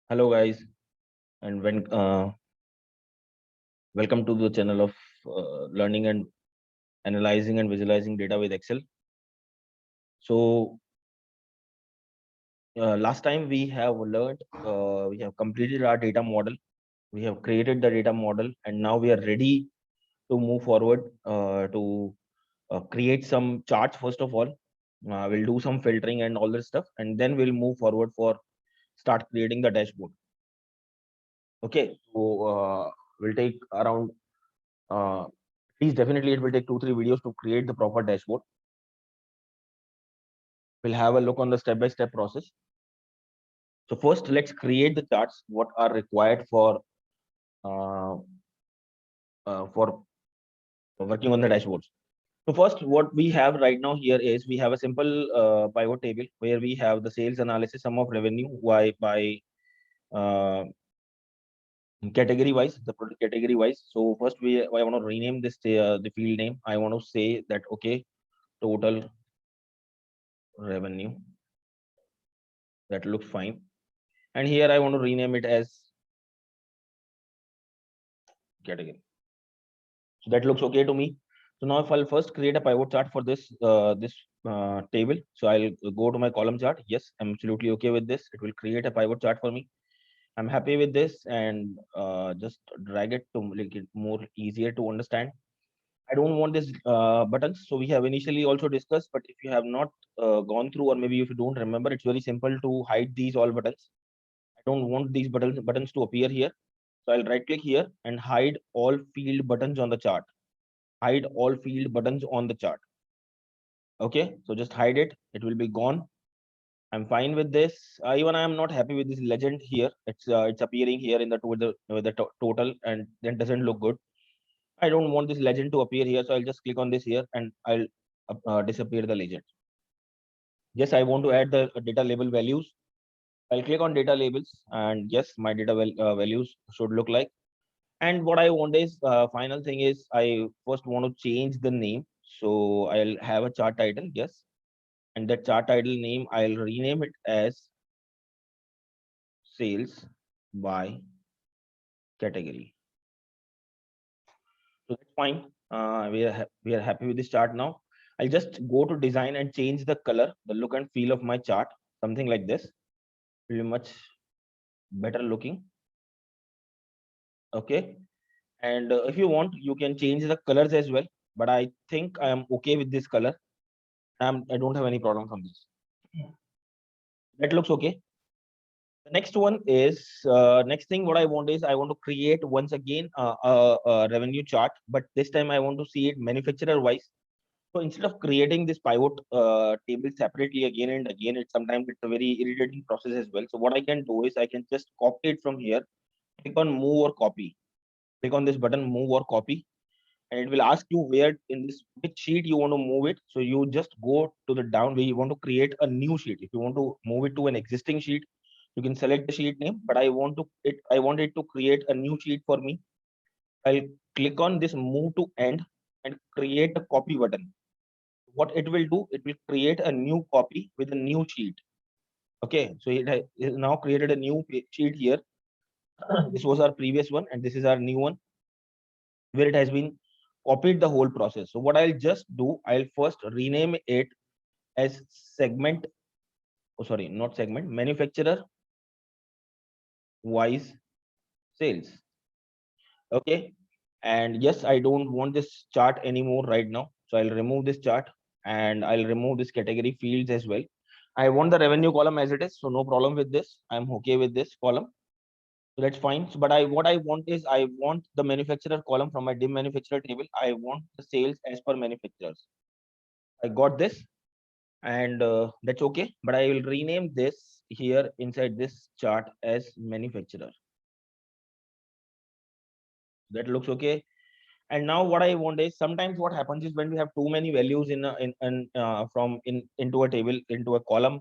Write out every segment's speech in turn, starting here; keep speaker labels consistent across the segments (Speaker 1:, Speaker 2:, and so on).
Speaker 1: Hello, guys, and welcome to the channel of learning and analyzing and visualizing data with Excel. So, last time we have learned, we have completed our data model, we have created the data model, and now we are ready to move forward to create some charts. First of all, we'll do some filtering and all this stuff, and then we'll move forward for start creating the dashboard. Okay, so we'll take around please definitely it will take 2-3 videos to create the proper dashboard. We'll have a look on the step-by-step process. So first, let's create the charts what are required uh, for working on the dashboards. So first, what we have right now here is we have a simple pivot table where we have the sales analysis, sum of revenue by uh, category wise, the product category wise. So first, I want to rename this the field name. I want to say that okay, total revenue. That looks fine. And here I want to rename it as category. So that looks okay to me. So now if I'll first create a pivot chart for this table. So I'll go to my column chart. Yes, I'm absolutely okay with this. It will create a pivot chart for me. I'm happy with this and just drag it to make it more easier to understand. I don't want this buttons. So we have initially also discussed, but if you have not gone through or maybe if you don't remember, it's very simple to hide these all buttons. I don't want these buttons to appear here. So I'll right click here and hide all field buttons on the chart. Hide all field buttons on the chart. Okay, so just hide it. It will be gone. I'm fine with this. Even I am not happy with this legend here. It's appearing here in the total and then doesn't look good. I don't want this legend to appear here, so I'll just click on this here and I'll disappear the legend. Yes, I want to add the data label values. I'll click on data labels and yes, my data values should look like. And what I want is final thing is I first want to change the name. So I'll have a chart title, yes. And that chart title name, I'll rename it as sales by category. So that's fine. We are happy with this chart now. I'll just go to design and change the color, the look and feel of my chart, something like this. Will be much better looking. Okay. And if you want, you can change the colors as well. But I think I am okay with this color. I don't have any problem from this. That looks okay. The next one is next thing. What I want is I want to create once again a revenue chart, but this time I want to see it manufacturer wise. So instead of creating this pivot table separately again and again, it sometimes it's a very irritating process as well. So what I can do is I can just copy it from here. Click on move or copy. Click on this button, move or copy, and it will ask you where in this which sheet you want to move it. So you just go to the down where you want to create a new sheet. If you want to move it to an existing sheet, you can select the sheet name. But I want it to create a new sheet for me. I'll click on this move to end and create a copy button. What it will do, it will create a new copy with a new sheet. Okay, so it now created a new sheet here. This was our previous one and this is our new one where it has been copied the whole process. So what I'll just do, I'll first rename it as segment, oh sorry, not segment, manufacturer wise sales. Okay, and yes, I don't want this chart anymore right now. So I'll remove this chart and I'll remove this category fields as well. I want the revenue column as it is, so no problem with this. I'm okay with this column. So that's fine. So, but what I want is I want the manufacturer column from my dim manufacturer table. I want the sales as per manufacturers. I got this and that's okay. But I will rename this here inside this chart as manufacturer. That looks okay. And now what I want is sometimes what happens is when we have too many values into a table, into a column,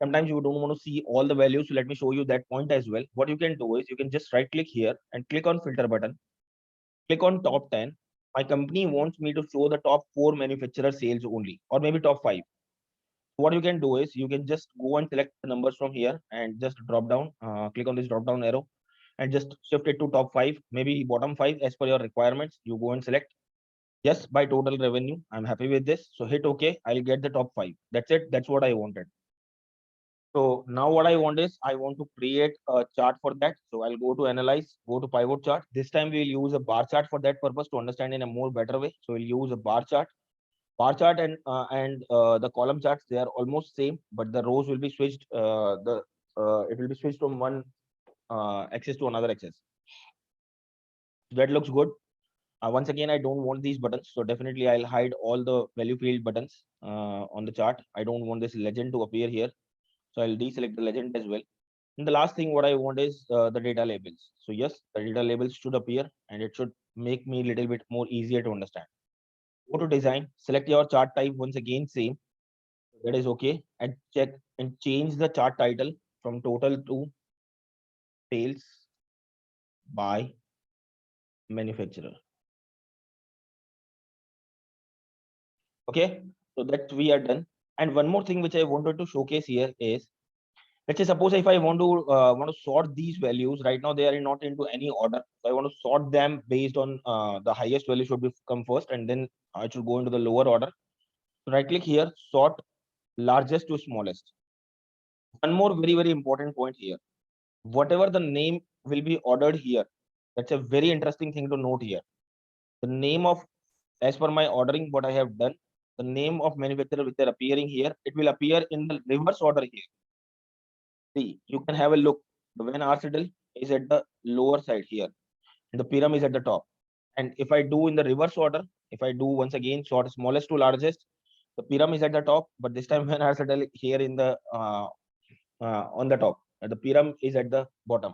Speaker 1: sometimes you don't want to see all the values. So let me show you that point as well. What you can do is you can just right click here and click on filter button, click on top 10. My company wants me to show the top 4 manufacturer sales only, or maybe top 5. What you can do is you can just go and select the numbers from here and just drop down, click on this drop down arrow and just shift it to top 5, maybe bottom 5 as per your requirements. You go and select yes by total revenue. I'm happy with this. So hit OK. I'll get the top 5. That's it. That's what I wanted. So now what I want is I want to create a chart for that. So I'll go to analyze, go to pivot chart. This time we'll use a bar chart for that purpose to understand in a more better way. So we'll use a bar chart. Bar chart and the column charts, they are almost same, but the rows will be switched. It will be switched from one axis to another axis. That looks good. Once again, I don't want these buttons, so definitely I'll hide all the value field buttons on the chart. I don't want this legend to appear here, so I'll deselect the legend as well. And the last thing what I want is the data labels. So yes, the data labels should appear, and it should make me a little bit more easier to understand. Go to design, select your chart type once again, same. That is okay, and check and change the chart title from total to sales by manufacturer. Okay, so that we are done. And one more thing which I wanted to showcase here is, let's say suppose if I want to sort these values right now, they are not into any order. So I want to sort them based on the highest value should be come first, and then I should go into the lower order. So right click here, sort largest to smallest. One more very important point here. Whatever the name will be ordered here, that's a very interesting thing to note here. The name of, as per my ordering, what I have done, the name of manufacturer which are appearing here, it will appear in the reverse order here. See, you can have a look. The Van Arcedal is at the lower side here, and the Pyram is at the top. And if I do in the reverse order, if I do once again sort smallest to largest, the Pyram is at the top, but this time Van Arcedal here in the on the top. The Pyram is at the bottom.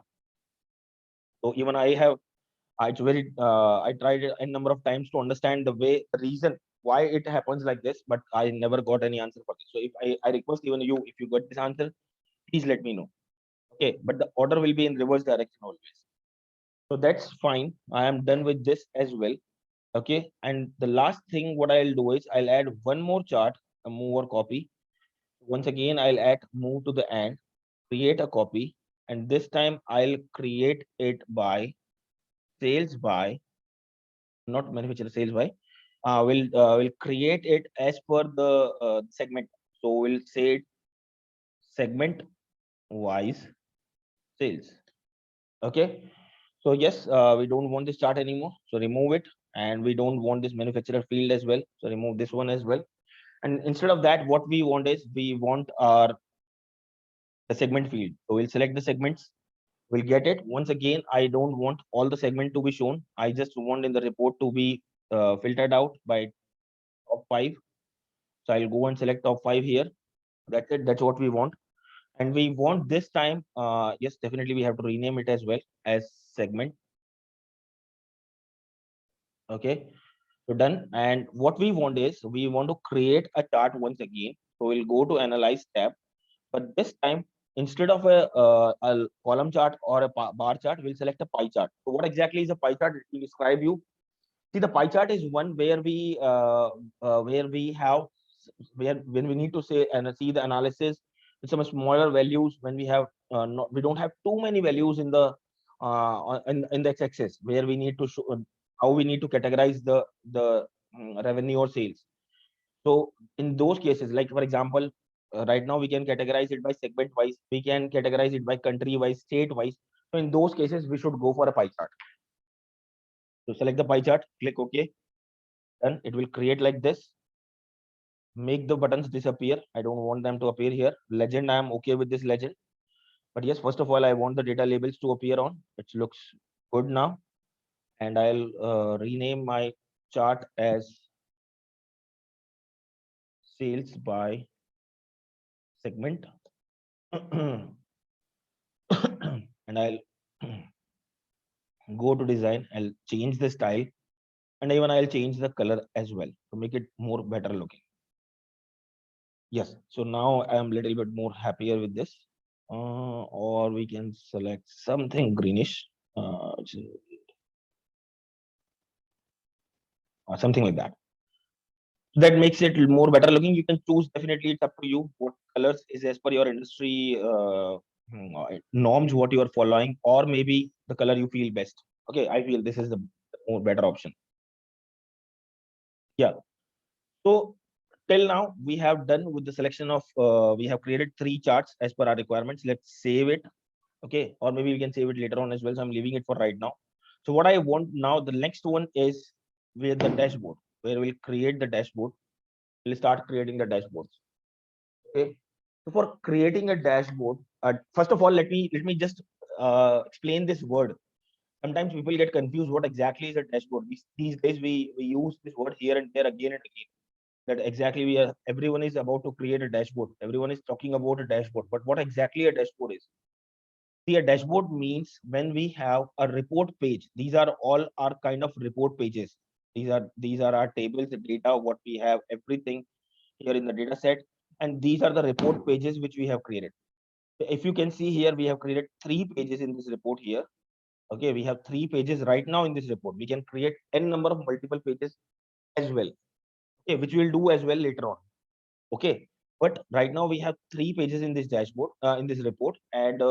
Speaker 1: So even I have, it's very, I tried it a number of times to understand the way, the reason why it happens like this, but I never got any answer for this. So if I request even you, if you got this answer, please let me know. Okay, but the order will be in reverse direction always. So that's fine. I am done with this as well. Okay, and the last thing what I'll do is I'll add one more chart, a move or copy. Once again, I'll add move to the end, create a copy, and this time I'll create it by sales by, not manufacturer, sales by. We'll create it as per the segment. So we'll say segment wise sales. Okay. So yes, we don't want this chart anymore. So remove it, and we don't want this manufacturer field as well. So remove this one as well. And instead of that, what we want is we want our the segment field. So we'll select the segments. We'll get it. Once again, I don't want all the segment to be shown. I just want in the report to be filtered out by top 5. So I'll go and select top 5 here. That's it. That's what we want. And we want this time, yes, definitely we have to rename it as well as segment. Okay, so done. And what we want is we want to create a chart once again. So we'll go to analyze tab, but this time instead of a column chart or a bar chart, we'll select a pie chart. So what exactly is a pie chart? It will describe you. See, the pie chart is one where we have where when we need to say and see the analysis with some smaller values, when we have we don't have too many values in the in the x-axis where we need to show how we need to categorize the revenue or sales. So in those cases, like for example, right now we can categorize it by segment wise, we can categorize it by country wise, state wise. So in those cases, we should go for a pie chart. So select the pie chart, click OK. Then it will create like this. Make the buttons disappear. I don't want them to appear here. Legend, I am okay with this legend. But yes, first of all, I want the data labels to appear on. It looks good now. And I'll rename my chart as sales by segment. And I'll go to design. I'll change the style. And even I'll change the color as well to make it more better looking. Yes, so now I am a little bit more happier with this. Or we can select something greenish, or something like that. That makes it more better looking. You can choose, definitely it's up to you what colors is as per your industry norms, what you are following, or maybe the color you feel best. Okay, I feel this is the more better option. Yeah. So till now we have done with the selection of we have created 3 charts as per our requirements. Let's save it. Okay, or maybe we can save it later on as well. So I'm leaving it for right now. So what I want now, the next one is with the dashboard, where we'll create the dashboard. We'll start creating the dashboards. Okay. So for creating a dashboard, first of all, let me just explain this word. Sometimes people get confused what exactly is a dashboard. These days we use this word here and there again and again. That exactly everyone is about to create a dashboard. Everyone is talking about a dashboard. But what exactly a dashboard is? See, a dashboard means when we have a report page. These are all our kind of report pages. These are our tables, the data, what we have, everything here in the data set. And these are the report pages which we have created. If you can see here, we have created 3 pages in this report here. Okay, we have 3 pages right now in this report. We can create n number of multiple pages as well. Okay, which we'll do as well later on. Okay, but right now we have 3 pages in this dashboard, in this report, and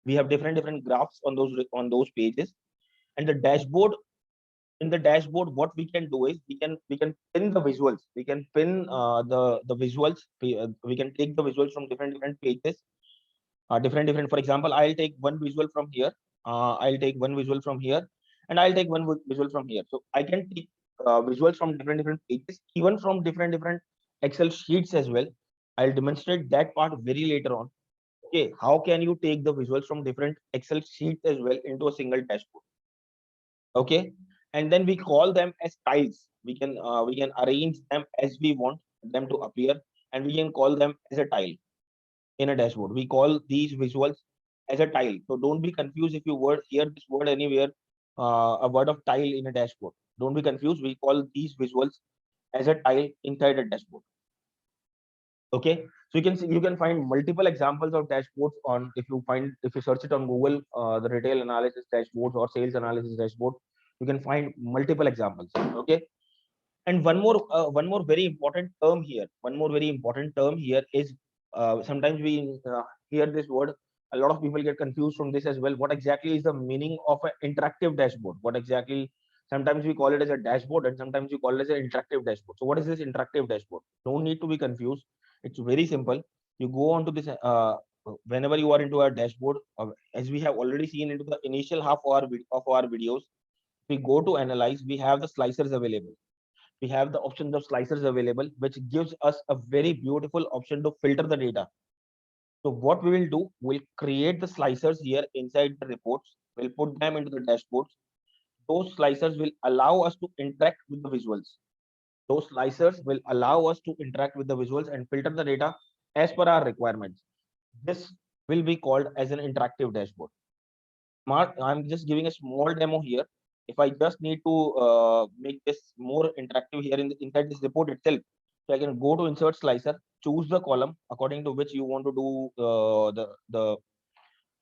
Speaker 1: we have different graphs on those pages. And the dashboard, in the dashboard, what we can do is we can pin the visuals. We can pin the visuals. We can take the visuals from different pages. Different. For example, I'll take one visual from here. I'll take one visual from here, and I'll take one visual from here. So I can take visuals from different pages, even from different Excel sheets as well. I'll demonstrate that part very later on. Okay, how can you take the visuals from different Excel sheets as well into a single dashboard? Okay, and then we call them as tiles. We can arrange them as we want them to appear, and we can call them as a tile in a dashboard. We call these visuals as a tile. So don't be confused if you hear this word anywhere, a word of tile in a dashboard. Don't be confused. We call these visuals as a tile inside a dashboard. Okay, so you can find multiple examples of dashboards on, if you search it on Google, the retail analysis dashboards or sales analysis dashboard, you can find multiple examples. Okay, and one more very important term here. One more very important term here is, sometimes we hear this word. A lot of people get confused from this as well. What exactly is the meaning of an interactive dashboard? What exactly? Sometimes we call it as a dashboard, and sometimes we call it as an interactive dashboard. So what is this interactive dashboard? Don't need to be confused. It's very simple. You go on to this, whenever you are into a dashboard, as we have already seen into the initial half of our videos. We go to analyze. We have the slicers available. We have the options of slicers available, which gives us a very beautiful option to filter the data. So what we will do, we'll create the slicers here inside the reports. We'll put them into the dashboards. Those slicers will allow us to interact with the visuals. Those slicers will allow us to interact with the visuals and filter the data as per our requirements. This will be called as an interactive dashboard. I'm just giving a small demo here. If I just need to make this more interactive here inside this report itself, so I can go to insert slicer, choose the column according to which you want to do the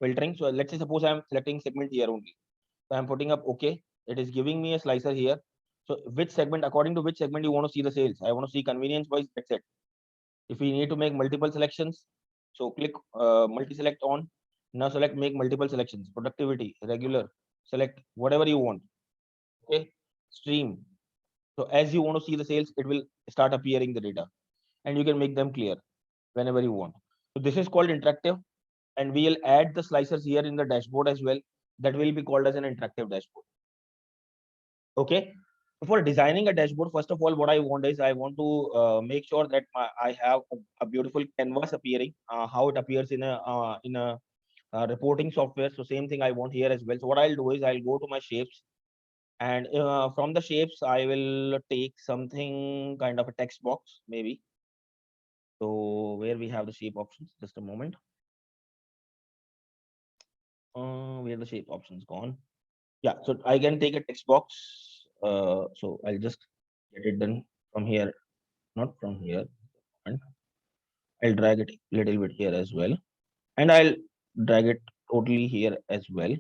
Speaker 1: filtering. So let's say suppose I'm selecting segment here only. So I'm putting up OK. It is giving me a slicer here. So which segment, according to which segment you want to see the sales? I want to see convenience wise. That's it. If we need to make multiple selections, so click multi-select on. Now select make multiple selections. Productivity, regular, select whatever you want. Okay, stream. So as you want to see the sales, it will start appearing the data, and you can make them clear whenever you want. So this is called interactive, and we'll add the slicers here in the dashboard as well. That will be called as an interactive dashboard. Okay. For designing a dashboard, first of all, what I want is I want to make sure that I have a beautiful canvas appearing, how it appears in a reporting software. So same thing I want here as well. So what I'll do is I'll go to my shapes, and from the shapes I will take something kind of a text box maybe. So where we have the shape options, just a moment. Where the shape options gone? Yeah, so I can take a text box. So I'll just get it done from here, not from here. And I'll drag it a little bit here as well, and I'll drag it totally here as well.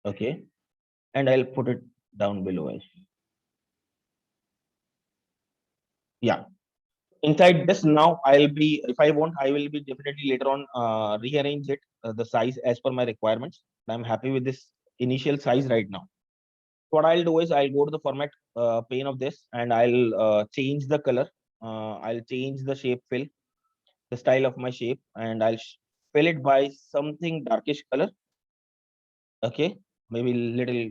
Speaker 1: Okay, and I'll put it down below as well. Yeah. Inside this now, I'll be, if I want, I will be definitely later on rearrange it, the size as per my requirements. I'm happy with this initial size right now. What I'll do is I'll go to the format pane of this and I'll change the color. I'll change the shape fill, the style of my shape, and I'll fill it by something darkish color. Okay, maybe little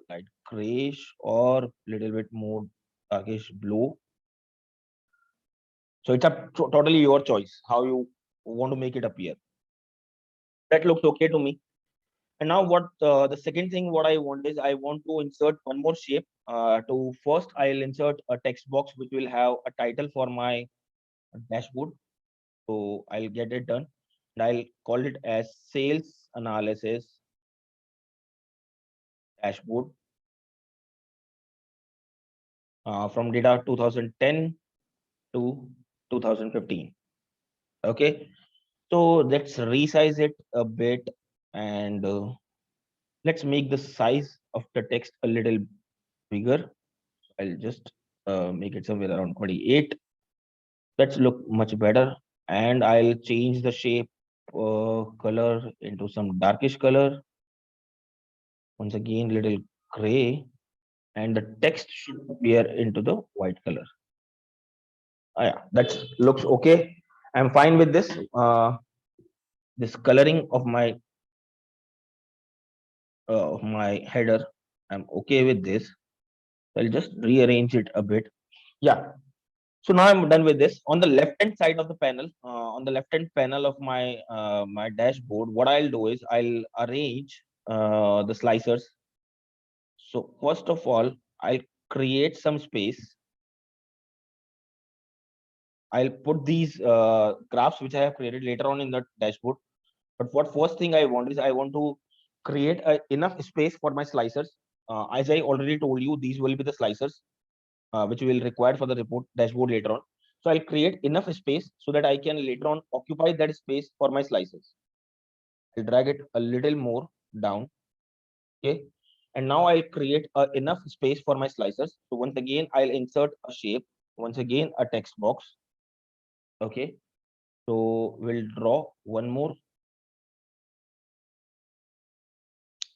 Speaker 1: light grayish or little bit more darkish blue. So it's up totally your choice how you want to make it appear. That looks okay to me. And now what the second thing what I want is I want to insert one more shape. To first I'll insert a text box which will have a title for my dashboard. So I'll get it done and I'll call it as sales analysis dashboard from data 2010 to 2015. Okay, so let's resize it a bit and let's make the size of the text a little bigger. I'll just make it somewhere around 28. Let's look much better. And I'll change the shape color into some darkish color. Once again, little gray. And the text should appear into the white color. Yeah, that looks okay. I'm fine with this. This coloring of my header. I'm okay with this. I'll just rearrange it a bit. Yeah. So now I'm done with this. On the left hand side of the panel, on the left hand panel of my dashboard, what I'll do is I'll arrange the slicers. So first of all, I'll create some space. I'll put these graphs which I have created later on in the dashboard. But what first thing I want is I want to create enough space for my slicers. As I already told you, these will be the slicers which will require for the report dashboard later on. So I'll create enough space so that I can later on occupy that space for my slices. I'll drag it a little more down. Okay. And now I'll create enough space for my slicers. So once again, I'll insert a shape. Once again, a text box. Okay. So we'll draw one more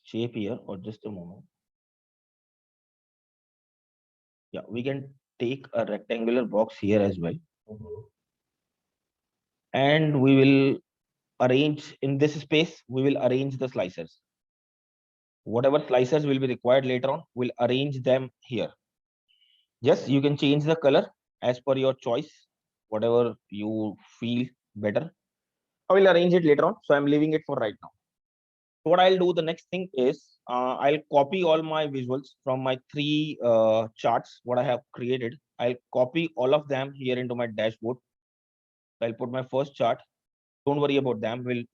Speaker 1: shape here or just a moment. Yeah, we can take a rectangular box here as well. And we will arrange in this space, we will arrange the slicers. Whatever slicers will be required later on, we'll arrange them here. Yes, you can change the color as per your choice, whatever you feel better. I will arrange it later on. So I'm leaving it for right now. What I'll do the next thing is I'll copy all my visuals from my three charts, what I have created. I'll copy all of them here into my dashboard. I'll put my first chart. Don't worry about them. We'll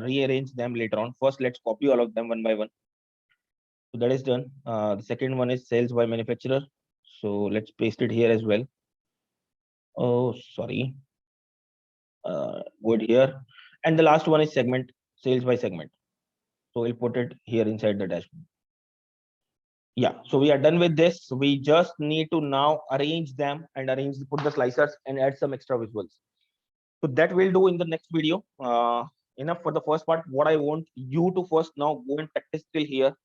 Speaker 1: rearrange them later on. First, let's copy all of them one by one. So that is done. The second one is sales by manufacturer. So let's paste it here as well. Oh, sorry. Good here. And the last one is segment, sales by segment. So we'll put it here inside the dashboard. Yeah, so we are done with this. We just need to now arrange them and put the slicers and add some extra visuals. So that we'll do in the next video. Enough for the first part. What I want you to first now go and practice till here.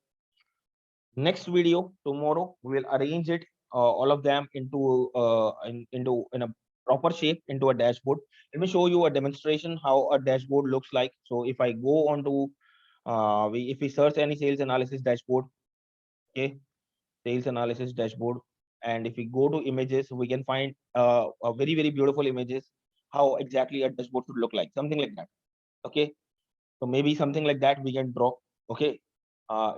Speaker 1: Next video tomorrow we'll arrange it all of them into in a proper shape into a dashboard. Let me show you a demonstration how a dashboard looks like. So if I go on to if we search any sales analysis dashboard, okay, sales analysis dashboard, and if we go to images, we can find a very beautiful images how exactly a dashboard should look like, something like that. Okay, so maybe something like that we can draw. Okay,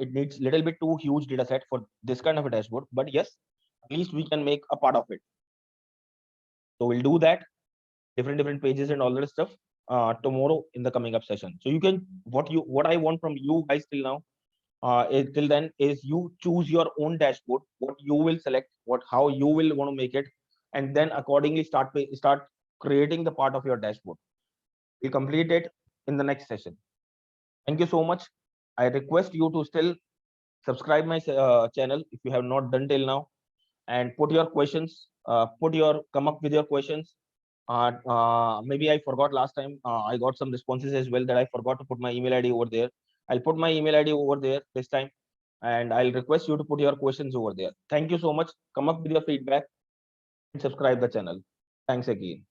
Speaker 1: it needs little bit too huge data set for this kind of a dashboard, but yes, at least we can make a part of it. So we'll do that, different pages and all that stuff tomorrow in the coming up session. So you can what I want from you guys till now till then is you choose your own dashboard, what you will select, how you will want to make it, and then accordingly start creating the part of your dashboard. We'll complete it in the next session. Thank you so much. I request you to still subscribe my channel if you have not done till now, and put your questions come up with your questions. Maybe I forgot last time. I got some responses as well that I forgot to put my email ID over there. I'll put my email ID over there this time, and I'll request you to put your questions over there. Thank you so much. Come up with your feedback and subscribe the channel. Thanks again.